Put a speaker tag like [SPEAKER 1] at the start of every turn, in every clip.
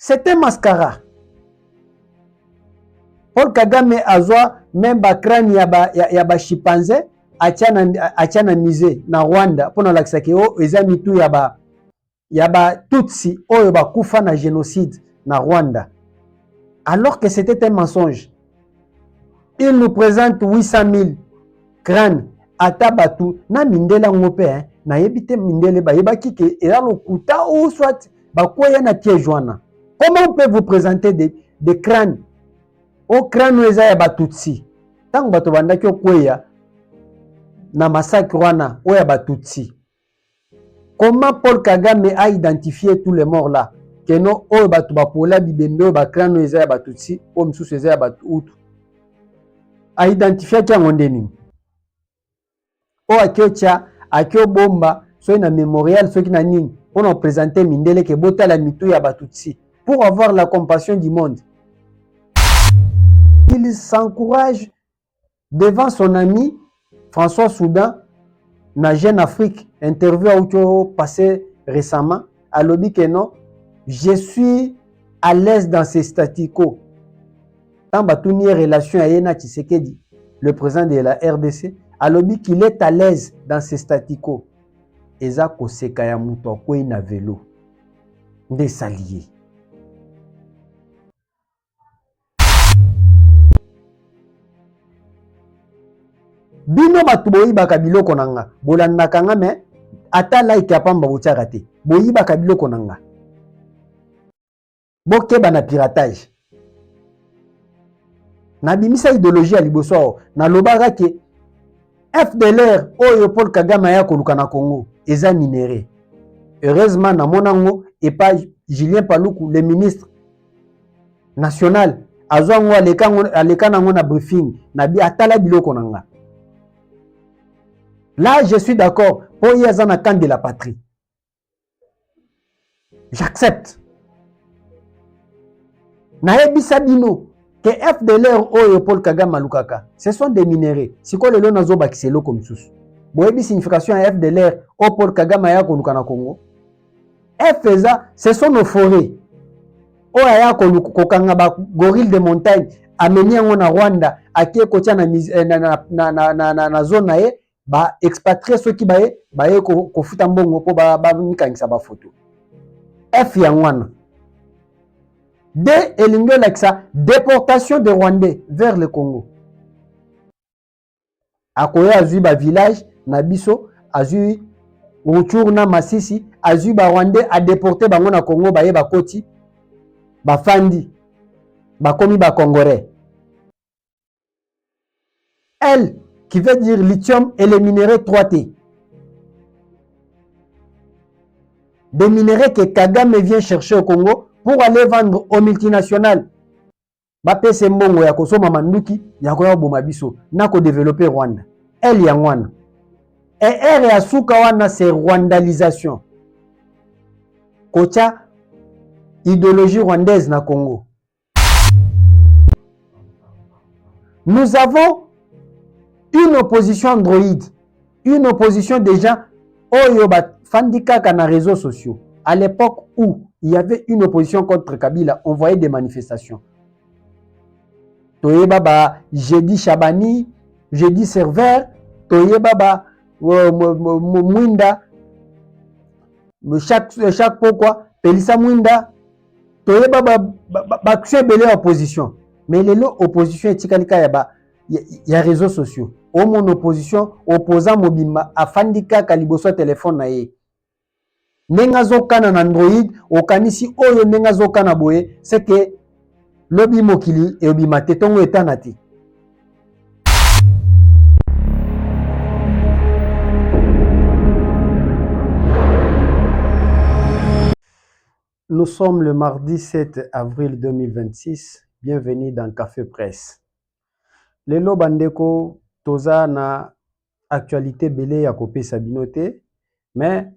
[SPEAKER 1] C'est un mascara. Paul Kagame azwa même crâne ya ba chimpanzé achana misé na Rwanda pour na laksaki o eza mitu ya ba Tutsi oyo bakufa na génocide na Rwanda. Alors que c'était un mensonge. Il nous présente 800 000 crânes atabatu na mindela ngope na yebite mindele ba yebaki ke eza lokuta ou soit bakoya na piège. Comment on peut vous présenter des crânes au crâne eza ya batutsi tango bato bandaki okweya na massacre wana oya batutsi? Comment Paul Kagame a identifié tous les morts là que no oyo bato bapola bibembe ba crâne eza ya batutsi o msusu eza ya batutu a identifié ki ngondeni o akecha akio bomba soki na mémorial soki na nini on a présenté mindele ke botala mitu ya batutsi pour avoir la compassion du monde. Il s'encourage devant son ami François Soudan, na Jeune Afrique, interview auto passé récemment, à l'objet que non, je suis à l'aise dans ces statu quo. Tant batuni relation à Yena Tshisekedi, le président de la RDC, à l'objet qu'il est à l'aise dans ces statu quo. Eza koseka ya mutu akwei na vélo. Nde salié. Bino batu boyibaka biloko nanga bolandaka nga me ata like apamba botiaka te boyibaka biloko nanga bokeba na piratage na bimisa idéologie ya liboso na lobaka ke FDLR oyo Paul Kagame ya koluka na Congo eza minéré. Heureusement na monango et pas Julien Paluku le ministre national azwango aleka nango na briefing na bi atala biloko nanga. Là, je suis d'accord. Pour y avoir un camp de la patrie. J'accepte. Naebi Sabino, que FDLR ou Paul Kagame Lukaka, ce sont des minéraux. C'est quoi le nom nazo bakiselo comme sous? Boebi signification à FDLR ou Paul Kagame ya kolukana Congo. FESA, ce sont nos forêts. O aya kolukanga ba gorille de montagne, ameni yango na Rwanda, akie kotia na zone na ye. Ba expatrier ceux qui baye ko futa mbongo po ba mikangisa ba photo F yangwana de elingo laksa déportation de Rwandais vers le Congo akoya azui ba village na biso azui Ruchuru na Masisi azui ba Rwandais a déporter bango na Congo baye ba koti ba fandi ba komi ba Congolais. Elle qui veut dire lithium et les minéraux 3T. Des minéraux que Kagame vient chercher au Congo pour aller vendre aux multinationales. Bape se mbongo ya kosoma manduki ya koya bomabiso na ko développer Rwanda. Elle yangwana. Et elle ya suka wana c'est rwandalisation. Kocha idéologie rwandaise na Congo. Nous avons une opposition androïde, une opposition des gens oyoba fandikaka na réseaux sociaux. À l'époque où il y avait une opposition contre Kabila, on voyait des manifestations. Toyeba ba jeudi Chabani, jeudi Serveur, toyeba ba Mwinda, chaque pourquoi Pelisa Mwinda, toyeba ba belle opposition. Mais les opposition etikalika ya réseaux sociaux. Au mon opposition, opposant mobimba afandika kaliboso téléphone na ye. Nenga zokana na Android, okanisi oyo nenga zokana boye, c'est que lobi mokili e obima tetongo etanati. Nous sommes le mardi 7 avril 2026. Bienvenue dans Café Presse. Lelo bandeko toza na actualité belé ya kopesa bino te, mais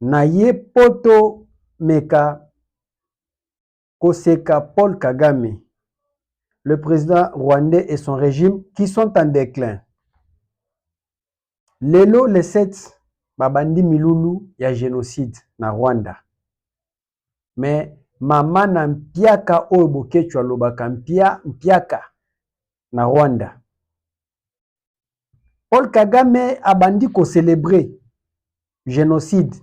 [SPEAKER 1] na ye poto meka koseka Paul Kagame, le président rwandais et son régime qui sont en déclin. Lelo le 7 babandi milulu ya génocide na Rwanda. Mais mama na mpiaka oyo bokechwa lobaka mpiaka na Rwanda. Paul Kagame abandi ko célébrer génocide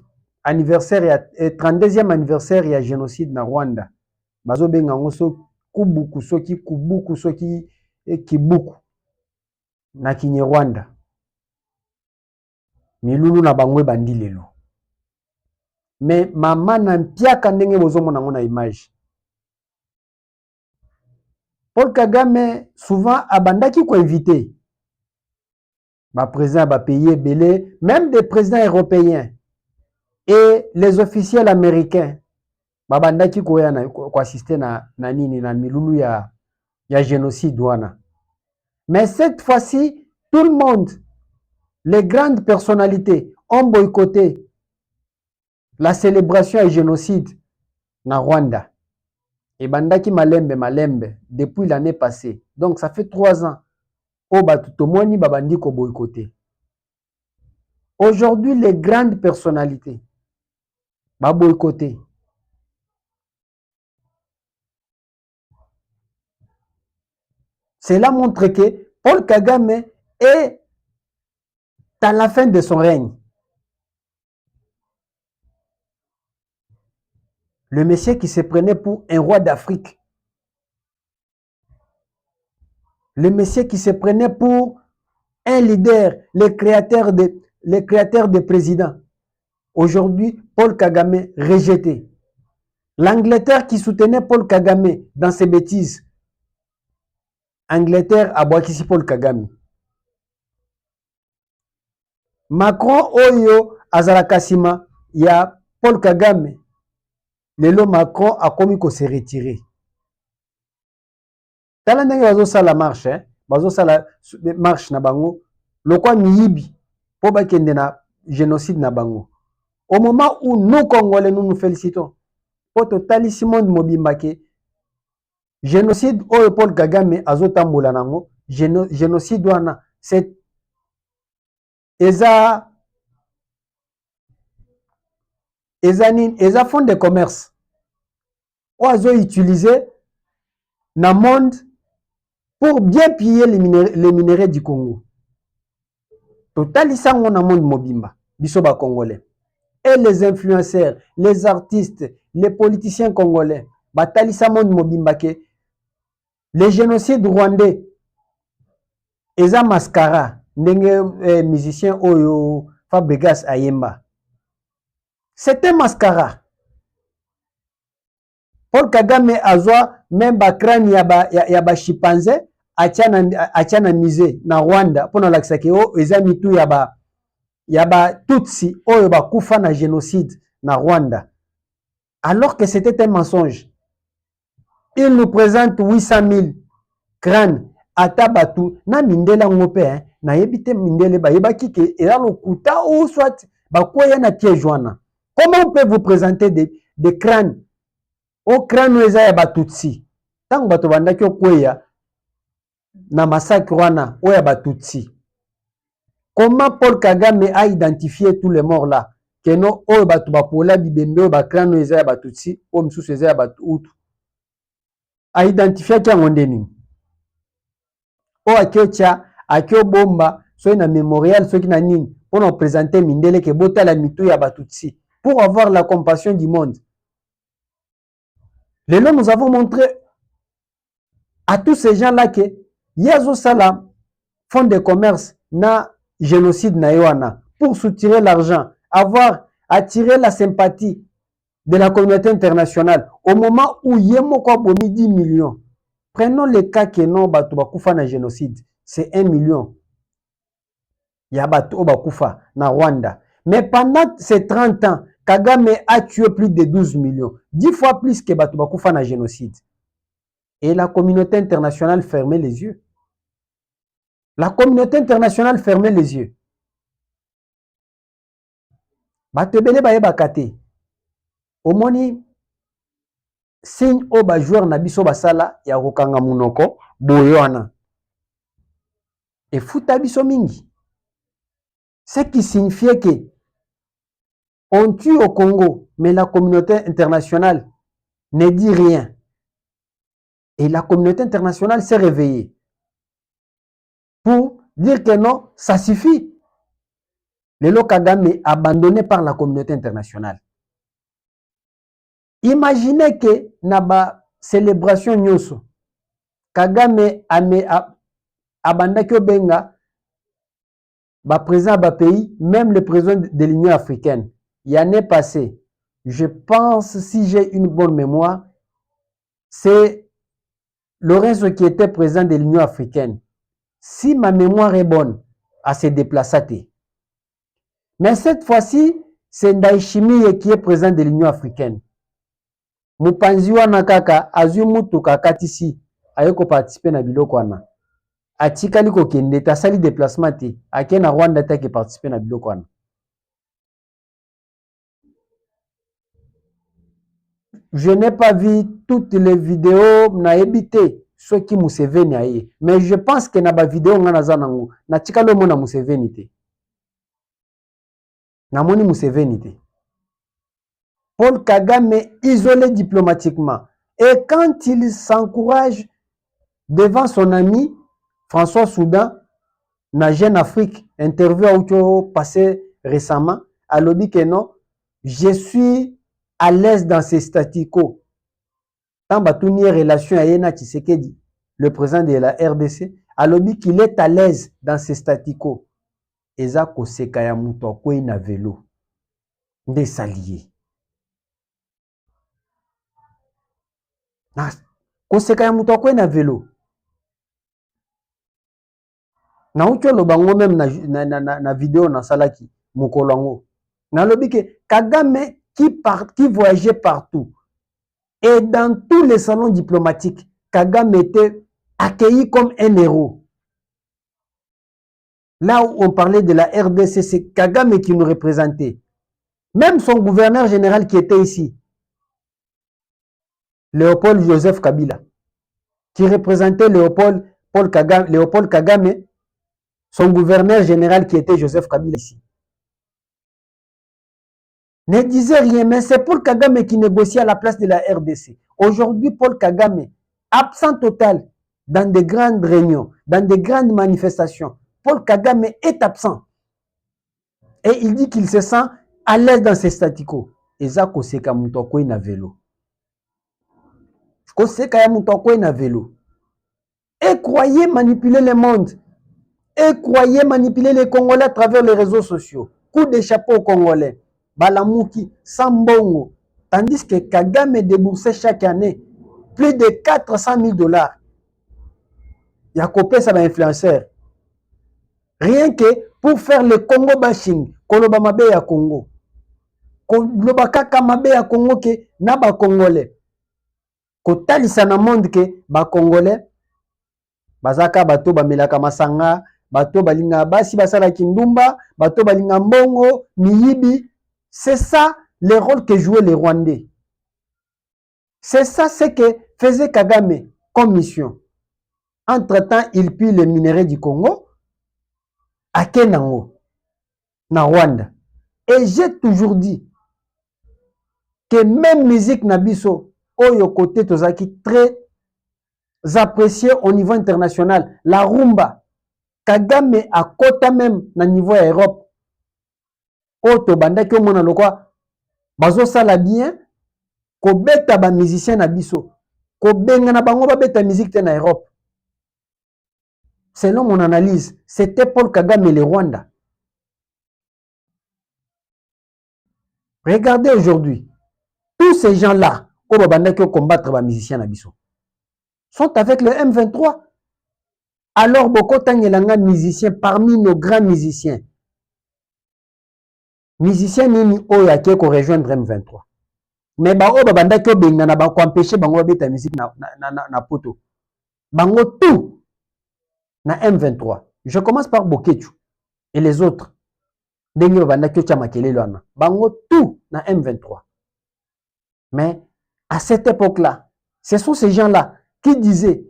[SPEAKER 1] anniversaire ya 32e anniversaire ya génocide na Rwanda. Bazo benga ngoso kubuku soki kubuku soki kibuku na Kinyarwanda. Milulu na bangwe bandi lelo. Mais mama na mpiaka ndenge bozomona ngo na image. Paul Kagame souvent abandaki ko inviter ba président ba pays belé, même des présidents européens et les officiels américains babandaki ko ya na ko assister na nini na milulu ya génocide wana. Mais cette fois-ci tout le monde, les grandes personnalités ont boycotté la célébration du génocide na Rwanda. Et bandaki malembe depuis l'année passée. Donc ça fait 3 ans. O batutomoni babandi ko boycotté. Aujourd'hui les grandes personnalités ba boycotté. Cela montre que Paul Kagame est à la fin de son règne. Le monsieur qui se prenait pour un roi d'Afrique. Le monsieur qui se prenait pour un leader, le créateur de présidents. Aujourd'hui, Paul Kagame rejeté. L'Angleterre qui soutenait Paul Kagame dans ses bêtises. Angleterre a boakisi Paul Kagame. Macron oyo azalakasima ya Paul Kagame. Lelo Macron a commis ko se retirer. Tala ndenge bazosala marche, bazosala marche na bango, lokwa miyibi po bakende na génocide na bango. Au moment où nous Congolais nous félicitons, pour totali monde mobimba ke génocide oyo Paul Kagame azotambola nango, génocide wana c'est eza fonds de commerce oyo utilisé na monde pour bien piller les minéraux du Congo. Totali sango na monde mobimba, biso ba Congolais. Et les influenceurs, les artistes, les politiciens congolais, batalisa monde mobimba ke les génocides rwandais eza mascara ndenge musicien oyo Fabregas ayemba. C'était mascara. Paul Kagame azwa même ba crâne ya ba chimpanzé achana musée na Rwanda pona lakisa ke o eza mitu ya ba Tutsi oyo bakufa na génocide na Rwanda. Alors que c'était un mensonge. Il nous présente 800 000 crânes à Tabatu na mindela ngope na yebite mindele ba yebaki ke ela lokuta ou soit bakoya na tiejwana. Comment on peut vous présenter des crânes au crâne eza ya batutsi tango bato bandaki okweya na massacre wana oya batutsi? Comment Paul Kagame a identifié tous les morts là que no oyo bato bapola bibembe ba crâne eza ya batutsi o msusu eza ya batutu a identifié kiango ndeni o akio bomba soki na mémorial soki na nini pona présenter mindele ke botala mitu ya batutsi pour avoir la compassion du monde. Lelo nous avons montré à tous ces gens-là que Yazo Salam font de commerce na génocide na Yoana pour soutirer l'argent, avoir attiré la sympathie de la communauté internationale. Au moment où Yemo kwa bomi 10 millions, prenons le cas que non batu bakufa na génocide, c'est 1 million. Ya batu bakufa na Rwanda. Mais pendant ces 30 ans, Kagame a tué plus de 12 millions, 10 fois plus que batu bakufa na génocide. Et la communauté internationale fermait les yeux. La communauté internationale fermait les yeux. Batebele baye bakate. Omoni signe o ba joueur na biso basala ya kokanga munoko boyoana. Et futa biso mingi. Ce qui signifiait que on tue au Congo, mais la communauté internationale ne dit rien. Et la communauté internationale s'est réveillée pour dire que non, ça suffit. Lelo Kagame est abandonné par la communauté internationale. Imaginez que naba célébration nyoso Kagame abandaki obenga ba président ba pays, même le président de l'Union africaine. L'année passée, je pense, si j'ai une bonne mémoire, c'est Lorenzo qui était président de l'Union africaine. Si ma mémoire est bonne, à se déplacer. Mais cette fois-ci, c'est Ndayishimiye qui est président de l'Union africaine. Mupanzi wana kaka azwi mutuka katisi ayeko participer na biloko wana. Atikali ko kende tasali déplacement te, ake na Rwanda ta ke participer na biloko wana. Je n'ai pas vu toutes les vidéos na ebité ceux qui Museveni aye, mais je pense que na ba vidéo ngana za nango na tikalo mona Museveni te. Na moni Museveni te. Paul Kagame isolé diplomatiquement. Et quand il s'encourage devant son ami François Soudan, na Jeune Afrique, interview auto passé récemment, a lobby que non, je suis à l'aise dans ces statu quo. Tant batuni relation à Yena Tshisekedi, le président de la RDC, a lobby qu'il est à l'aise dans ces statu quo. Eza koseka ya muto kwe na vélo. Nde salié. Koseka ya muto kwe na vélo. Na ucho lo bango même na vidéo na salaki mukolongo. Na lobi que Kagame qui voyageait partout et dans tous les salons diplomatiques, Kagame était accueilli comme un héros. Là où on parlait de la RDC, c'est Kagame qui nous représentait. Même son gouverneur général qui était ici, Léopold Joseph Kabila, qui représentait Léopold Kagame, son gouverneur général qui était Joseph Kabila ici, ne disait rien, mais c'est Paul Kagame qui négociait à la place de la RDC. Aujourd'hui, Paul Kagame, absent total dans de grandes réunions, dans de grandes manifestations. Paul Kagame est absent. Et il dit qu'il se sent à l'aise dans ses statu quo. Eza koseka muto kwe na vélo. Koseka ya muto kwe na vélo. Et croyez manipuler le monde. Et croyez manipuler les Congolais à travers les réseaux sociaux. Coup de chapeau aux Congolais. Balamuki, Sambongo. Tandis que Kagame déboursait chaque année plus de 400 000 $. Il a copié ça influenceur. Rien que pour faire le Congo bashing, Koloba mabe ya Congo. Koloba kaka mabe ya Congo ke na ba Congolais. Kotalisa na monde ke ba Congolais bazaka bato bamelaka masanga, bato balinga basi basala kindumba, bato balinga mbongo, miyibi. C'est ça le rôle que jouaient les Rwandais. C'est ça ce que faisait Kagame comme mission. Entre-temps, il pille les minéraux du Congo à Kenango, na Rwanda. Et j'ai toujours dit que même musique Nabiso, Oyo côté Tozaki, très apprécié au niveau international, la rumba, Kagame à côté même na niveau Europe. Oto bandaki omona lokwa bazo sala bien ko beta ba musicien na biso ko benga na bango ba beta musique te na Europe. Selon mon analyse, c'était Paul Kagame le Rwanda. Regardez aujourd'hui, tous ces gens-là au bandaki combattre ba musicien na biso sont avec le M23. Alors beaucoup tangelanga musiciens parmi nos grands musiciens. Musicien nini oyo ake ko rejoindre M23. Mais ba o babanda ko benga na ba ko empêcher bango beta musique na poto. Bango tout na M23. Je commence par Bokechu et les autres. Dengi babanda ko tia makelelo ana. Bango tout na M23. Mais à cette époque-là, ce sont ces gens-là qui disaient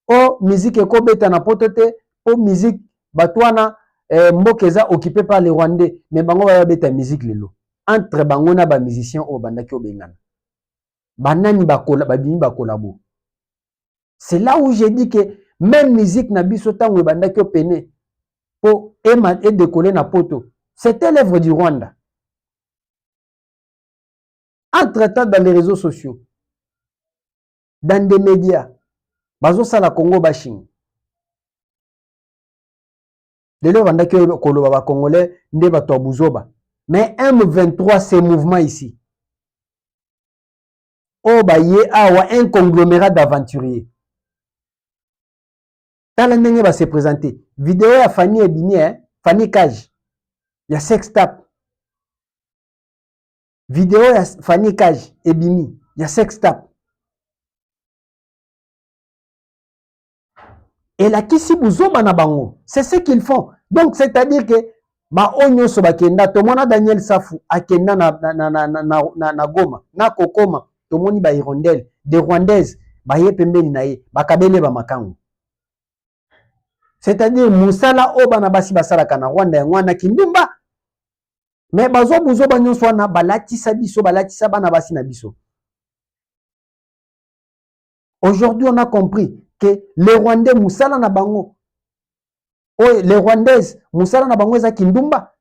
[SPEAKER 1] oh musique ko beta na poto te, oh musique batwana Mbokeza occupé par les Rwandais, mais bango va beta musique lelo. Entre bango na ba musiciens au bandaki o bengana. banani bakola babimi bakolabo. C'est là où j'ai dit que même musique na biso tango bandaki opene pour et décoller na poto. C'était l'œuvre du Rwanda. Entre-temps, dans les réseaux sociaux, dans des médias, bazo sala Congo bashing. De l'œuvre bandaki koloba ba Congolais nde bato abuzoba. Mais M23 c'est mouvement ici. Oh ba ye awa un conglomérat d'aventuriers. Tala ndenge ba se présenter. Vidéo ya Fanny Ebini, Fanny Cage. Ya sex tap. Vidéo ya Fanny Cage Ebini. Ya sex tap. Et la kisi buzoba na bango. C'est ce qu'ils font. Donc c'est-à-dire que ba onyo so bakenda tomona Daniel Safu akenda na Goma, na Kokoma, tomoni ba hirondelle, des Rwandaises, ba ye pembeni na ye, bakabele ba makango. C'est-à-dire musala oba na basi basalaka na Rwanda ngwana kindumba. Mais bazo buzo ba nyonso na balatisa biso balatisa bana basi na biso. Aujourd'hui on a compris que les Rwandais musala na bango. Oh, les Rwandaises musala na bango eza kindumba.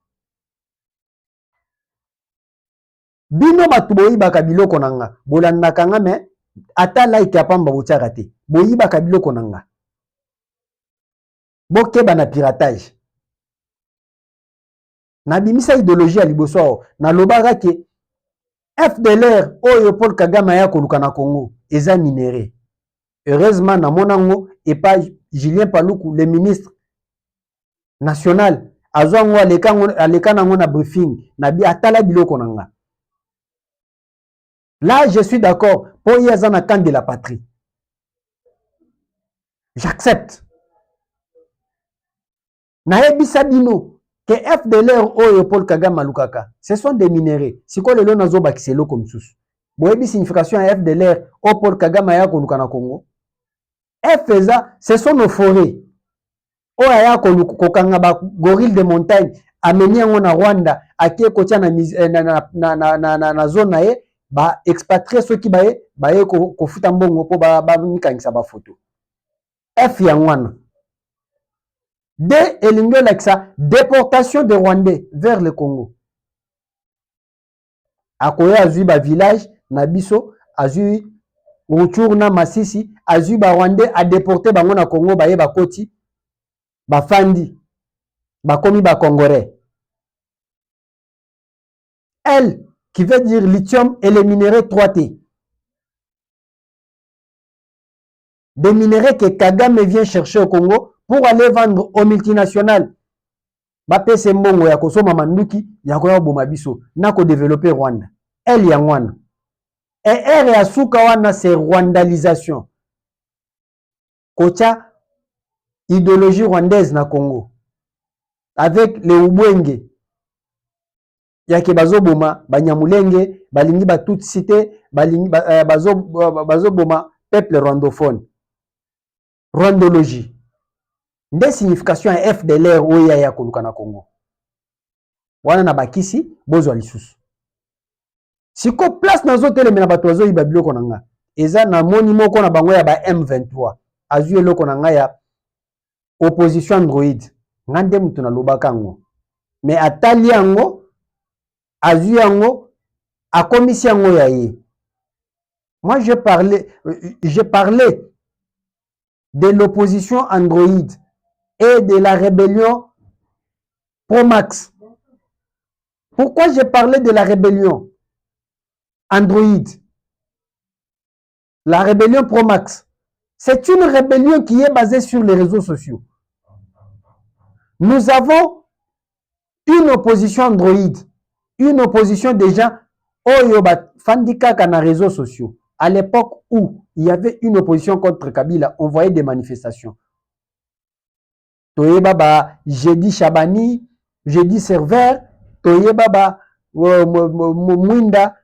[SPEAKER 1] Bino batu boyibaka biloko nanga bolandaka nga me ata like apamba botiaka te boyibaka biloko nanga. Bokeba na piratage. Na bimisa idéologie ya liboso na lobaka ke FDLR oyo Paul Kagame ya koluka na Congo eza minéré. Heureusement na monango et pas Julien Paluku le ministre national azwango aleka nango na briefing na bi atala biloko nanga. Là je suis d'accord pour y azana camp de la patrie. J'accepte. Na ebisa bino que FDLR oyo Paul Kagame alukaka ce sont des minéraux. Siko lelo nazo bakiselo comme sous. Boyebi signification ya FDLR o Paul Kagame ya koluka na Congo. FESA ce sont nos forêts. Oya ya kokanga ba gorille de montagne ameni yango na Rwanda akie kotia na zone na ye ba expatrier ceux qui ba ye kofuta mbongo po ba mikangisa ba photo. F yangwana. De elingo laksa déportation de Rwandais vers le Congo. Akoya azui ba village na biso azui Rutshuru na Masisi azui ba Rwandais a déporter bango na Congo ba ye ba koti ba fandi ba komi ba Congolais. L qui veut dire lithium et les minéraux 3T. Des minéraux que Kagame vient chercher au Congo pour aller vendre aux multinationales. Ba pese mbongo ya kosoma manduki ya koya boma biso na ko développer Rwanda. Elle yangwana. Et R ya suka wana c'est rwandalisation. Kocha idéologie rwandaise na Congo. Avec les Ubwenge. Yake bazoboma banyamulenge balingi ba toute cité balingi bazoboma peuple rwandophone. Rwandologie. Nde signification ya FDLR oya ya koluka na Congo. Wana na bakisi bozwa lisusu. Siko place nazo teleme na bato azo ibabilo konanga. Eza na moni moko na bango ya ba M23. Azu eloko nanga ya opposition Android. Ngande mutu na lobaka ngo. Mais atali yango azu yango akomisi yango ya ye. Moi je parlais de l'opposition Android et de la rébellion Promax. Pourquoi j'ai parlé de la rébellion Android? La rébellion Promax, c'est une rébellion qui est basée sur les réseaux sociaux. Nous avons une opposition Android, une opposition déjà Oyoba Fandika na réseaux sociaux. À l'époque où il y avait une opposition contre Kabila, on voyait des manifestations. Toye baba jeudi Chabani, jeudi Serveur, Toye baba Mwinda,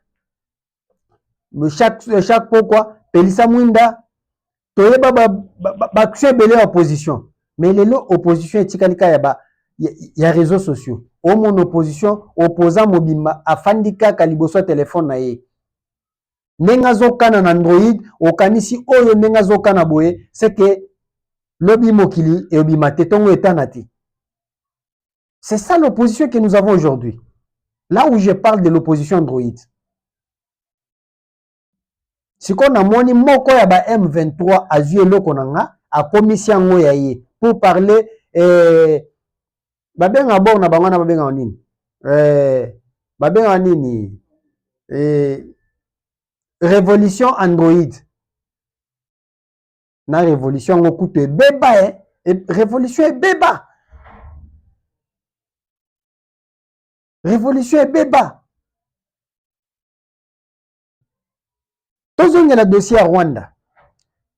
[SPEAKER 1] chaque pourquoi Pelisa Mwinda, Toye baba bakse belé opposition. Mais les opposition etikalika ya réseaux sociaux. Au mon opposition opposant mobimba afandika kaliboso téléphone na ye. Nengazo kana na Android, okanisi oyo nengazo kana boye, c'est que lobi mokili et obi matetongo etanati. C'est ça l'opposition que nous avons aujourd'hui. Là où je parle de l'opposition Android. Si qu'on a moni moko ya ba M23 azue loko nanga, a commission ngo ya ye pour parler babenga bon na bangwana babenga nini? Babenga nini? Révolution Android. Na révolution ngo kutu beba révolution est beba. Révolution est beba. Tozonga la dossier à Rwanda.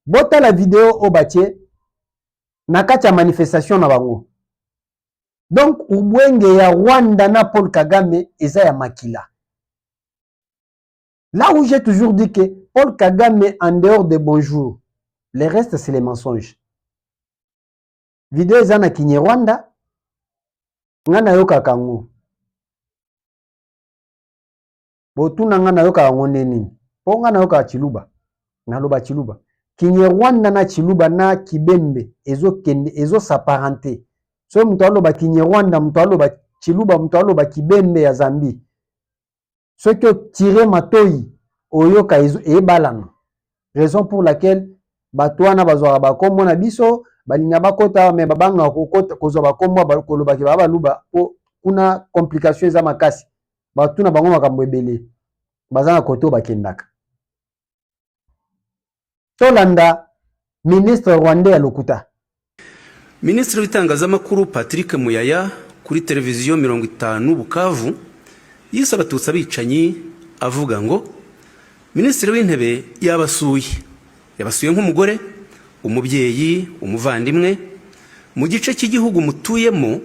[SPEAKER 1] Bota la vidéo au bâtier. Nakacha manifestation na bango. Donc, ubwenge ya Rwanda na Paul Kagame eza ya makila. Là où j'ai toujours dit que Paul Kagame en dehors de bonjour, le reste c'est les mensonges. Vidéo eza na Kinyarwanda, ngana yoka kango. Botuna ngana yoka kango neni. Po ngana yoka Chiluba. Ngaloba Chiluba. Kinyarwanda na Chiluba na Kibembe ezo s'apparenter. So mtu aloba Kinyarwanda, mtu aloba Chiluba, mtu aloba Kibembe ya Zambie. Ce que tiré matoi oyoka ebalana. Raison pour laquelle batwana bazwa bakombo na biso balinga bakota me babanga kokota kozwa bakombo bakoloba ke babaluba po kuna complication za makasi. Batuna bango makambo ebele. Bazana koto bakendaka. Tolanda ministre rwandais ya lokuta.
[SPEAKER 2] Ministre w'itangazamakuru Patrick Muyaya kuri televiziyo 50 Bukavu yise abatutsi abicanyi avuga ngo Ministre w'intebe yabasuye nk'umugore, umubyeyi, umuvandimwe mu gice cy'igihugu mutuyemo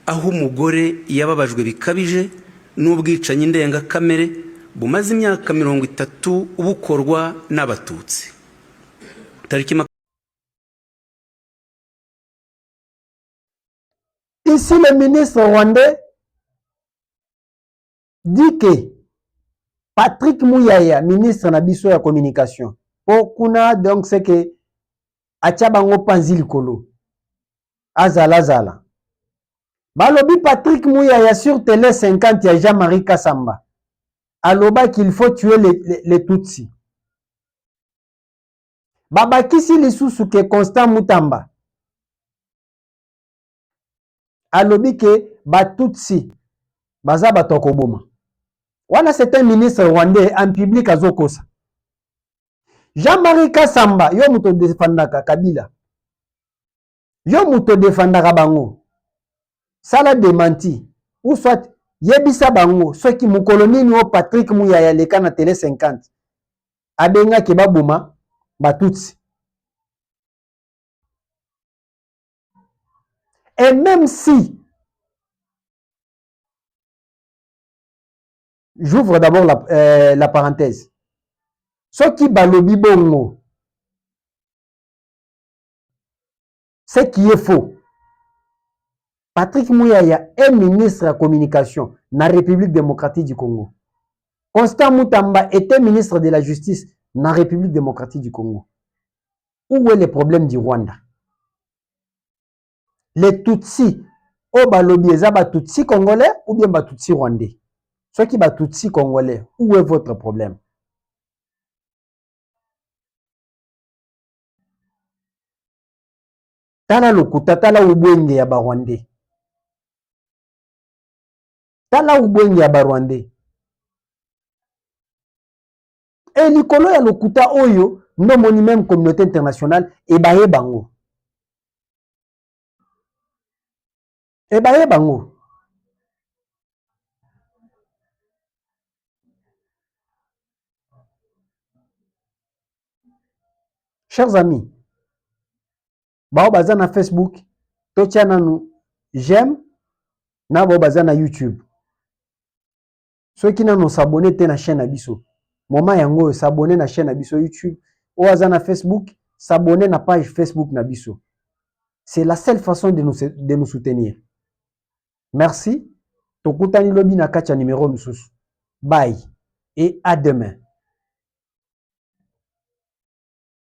[SPEAKER 2] aho umugore yababajwe bikabije n'ubwicanyi ndenga kamere bumaze imyaka 30 bukorwa n'abatutsi.
[SPEAKER 1] Ici, le ministre rwandais dit que Patrick Muyaya, ministre na biso ya communication, okuna donc c'est que achabango panzi likolo. Azala. Balobi Patrick Muyaya sur télé 50 ya Jean-Marie Kassamba. Aloba qu'il faut tuer les Tutsis. Babakisi lisusu ke Constant Mutamba. Alobi ke Batutsi baza batokoboma. Wana c'est un ministre rwandais en public azokosa. Jean-Marie Kassamba yo muto defandaka Kabila. Yo muto defandaka bango. Sala démenti ou soit yebisa bango ceux qui mukolonini o Patrick Muyaya leka na télé 50. Abenga ke baboma Batutsi. Et même si, j'ouvre d'abord la parenthèse, ce qui balobi bongo, ce qui est faux. Patrick Muyaya est ministre de la communication dans la République démocratique du Congo. Constant Mutamba était ministre de la justice dans la République démocratique du Congo. Où est le problème du Rwanda? Les Tutsis, au balobi eza ba Tutsi congolais ou bien ba Tutsi rwandais? Ceux qui ba Tutsi congolais, où est votre problème? Tala lokuta, tala ubwenge ya ba rwandais. Tala ubwenge ya ba rwandais. Et likolo ya lokuta oyo, non moni même communauté internationale, ebaye bango. Ebaye bango. Chers amis, bao baza na Facebook, totia nanu j'aime, na bao baza na YouTube. Ceux qui n'ont s'abonné te na chaîne Abisso. Moment yango s'abonner na chaîne Abisso YouTube. Ou baza na Facebook, s'abonner na page Facebook Nabisso. C'est la seule façon de nous soutenir. Merci. Tokutani lobi na kacha numéro mususu. Bye et à demain.